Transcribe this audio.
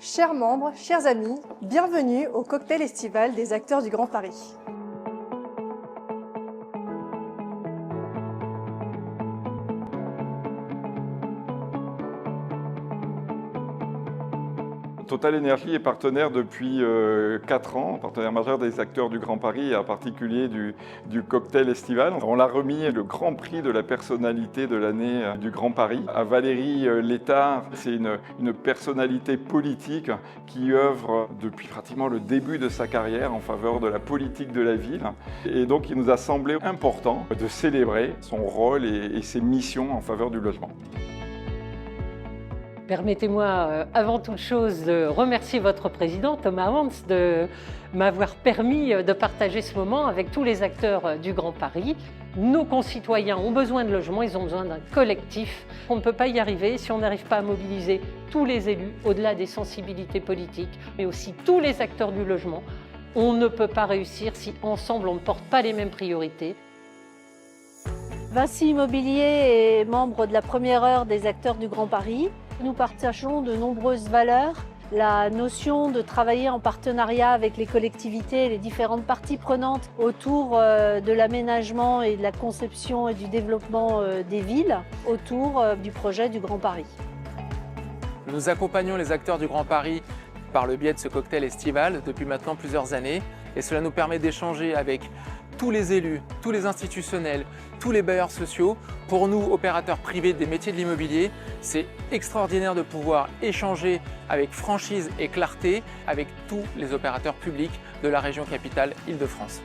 Chers membres, chers amis, bienvenue au cocktail estival des acteurs du Grand Paris. TotalEnergies est partenaire depuis 4 ans, partenaire majeur des acteurs du Grand Paris et en particulier du cocktail estival. On l'a remis le grand prix de la personnalité de l'année du Grand Paris à Valérie Létard. C'est une personnalité politique qui œuvre depuis pratiquement le début de sa carrière en faveur de la politique de la ville. Et donc il nous a semblé important de célébrer son rôle et ses missions en faveur du logement. Permettez-moi avant toute chose de remercier votre président Thomas Hans de m'avoir permis de partager ce moment avec tous les acteurs du Grand Paris. Nos concitoyens ont besoin de logement, ils ont besoin d'un collectif. On ne peut pas y arriver si on n'arrive pas à mobiliser tous les élus, au-delà des sensibilités politiques, mais aussi tous les acteurs du logement. On ne peut pas réussir si ensemble on ne porte pas les mêmes priorités. Vinci Immobilier est membre de la première heure des acteurs du Grand Paris. Nous partageons de nombreuses valeurs. La notion de travailler en partenariat avec les collectivités et les différentes parties prenantes autour de l'aménagement et de la conception et du développement des villes, autour du projet du Grand Paris. Nous accompagnons les acteurs du Grand Paris par le biais de ce cocktail estival depuis maintenant plusieurs années et cela nous permet d'échanger avec tous les élus, tous les institutionnels, tous les bailleurs sociaux. Pour nous, opérateurs privés des métiers de l'immobilier, c'est extraordinaire de pouvoir échanger avec franchise et clarté avec tous les opérateurs publics de la région capitale Île-de-France.